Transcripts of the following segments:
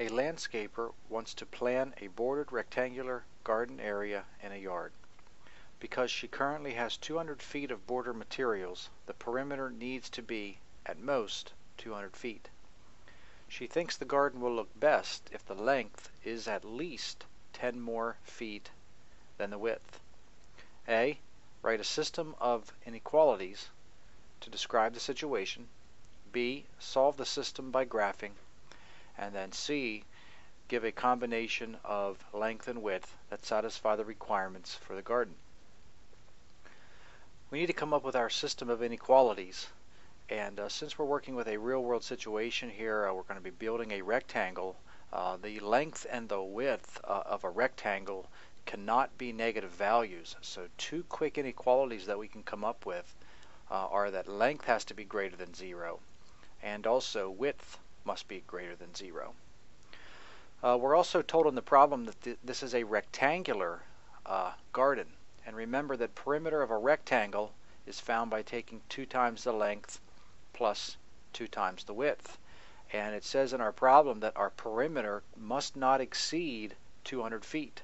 A landscaper wants to plan a bordered rectangular garden area in a yard. Because she currently has 200 feet of border materials, the perimeter needs to be, at most, 200 feet. She thinks the garden will look best if the length is at least 10 more feet than the width. A. Write a system of inequalities to describe the situation. B. Solve the system by graphing. And then C. Give a combination of length and width that satisfy the requirements for the garden. We need to come up with our system of inequalities. And since we're working with a real-world situation here, we're going to be building a rectangle. The length and the width of a rectangle cannot be negative values. So two quick inequalities that we can come up with are that length has to be greater than 0, and also width must be greater than 0. We're also told in the problem that this is a rectangular garden. And remember that perimeter of a rectangle is found by taking 2 times the length plus 2 times the width. And it says in our problem that our perimeter must not exceed 200 feet.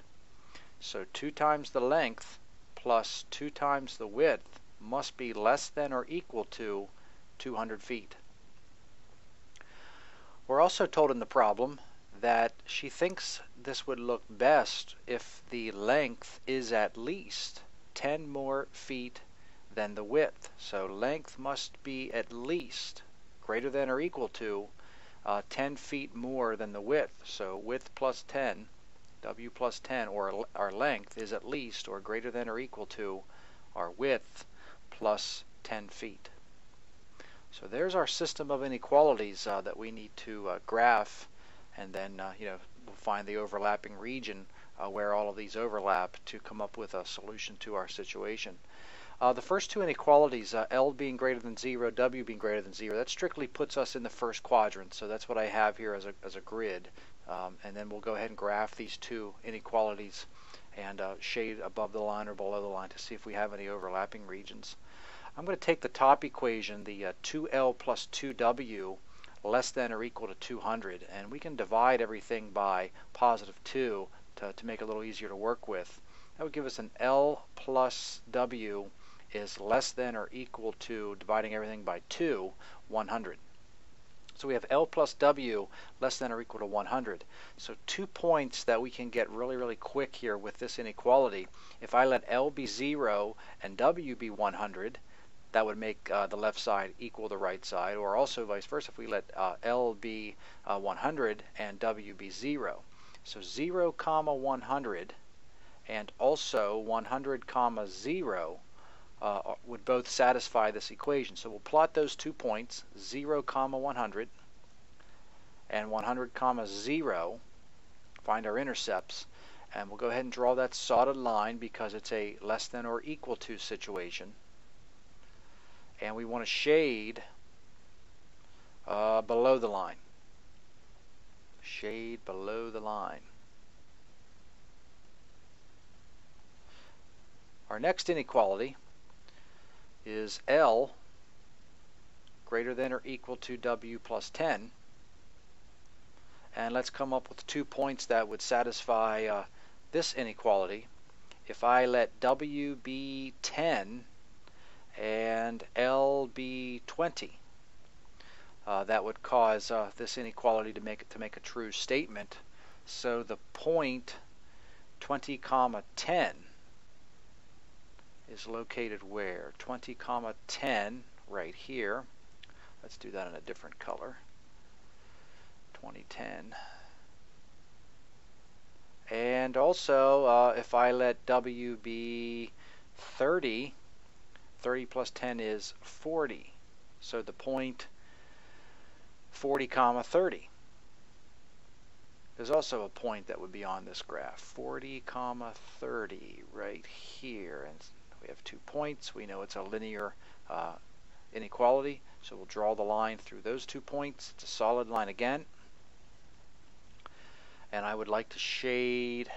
So 2 times the length plus 2 times the width must be less than or equal to 200 feet. We're also told in the problem that she thinks this would look best if the length is at least 10 more feet than the width. So length must be at least greater than or equal to 10 feet more than the width. So width plus 10, W plus 10, or our length is at least or greater than or equal to our width plus 10 feet. So there's our system of inequalities that we need to graph, and then we'll find the overlapping region where all of these overlap to come up with a solution to our situation. The first two inequalities, L being greater than 0, W being greater than 0, that strictly puts us in the first quadrant. So that's what I have here as a grid. And then we'll go ahead and graph these two inequalities and shade above the line or below the line to see if we have any overlapping regions. I'm going to take the top equation, the 2L plus 2W less than or equal to 200, and we can divide everything by positive 2 to make it a little easier to work with. That would give us an L plus W is less than or equal to, dividing everything by 2, 100. So we have L plus W less than or equal to 100. So 2 points that we can get really, really quick here with this inequality. If I let L be 0 and W be 100, that would make the left side equal the right side, or also vice versa if we let L be 100 and W be 0. So 0 comma 100 and also 100 comma 0 would both satisfy this equation. So we'll plot those 2 points, 0 comma 100 and 100 comma 0, find our intercepts, and we'll go ahead and draw that solid line because it's a less than or equal to situation. And we want to shade below the line. Shade below the line. Our next inequality is L greater than or equal to W plus 10. And let's come up with 2 points that would satisfy this inequality. If I let W be 10 and L be 20, that would cause this inequality to make a true statement. So the point 20 comma 10 is located where? 20 comma 10 right here. Let's do that in a different color. 2010. And also if I let W be 30, 30 plus 10 is 40. So the point 40 comma 30. There's also a point that would be on this graph, 40 comma 30 right here. And we have 2 points. We know it's a linear inequality, so we'll draw the line through those 2 points. It's a solid line again. And I would like to shade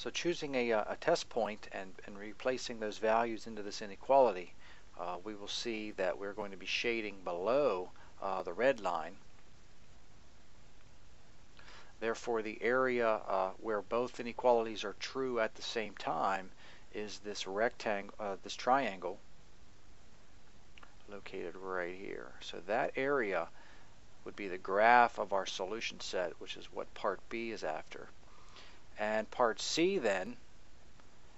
So choosing a test point and replacing those values into this inequality, we will see that we're going to be shading below the red line. Therefore, the area where both inequalities are true at the same time is this rectangle, this triangle located right here. So that area would be the graph of our solution set, which is what part B is after. And part C then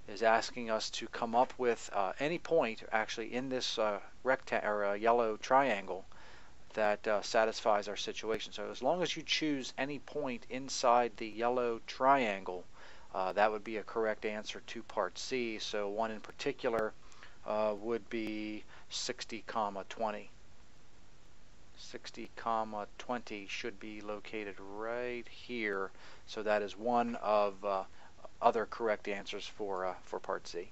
is asking us to come up with any point actually in this yellow triangle that satisfies our situation. So as long as you choose any point inside the yellow triangle, that would be a correct answer to part C. So one in particular would be 60, 20. 60, 20 should be located right here. So that is one of other correct answers for part C.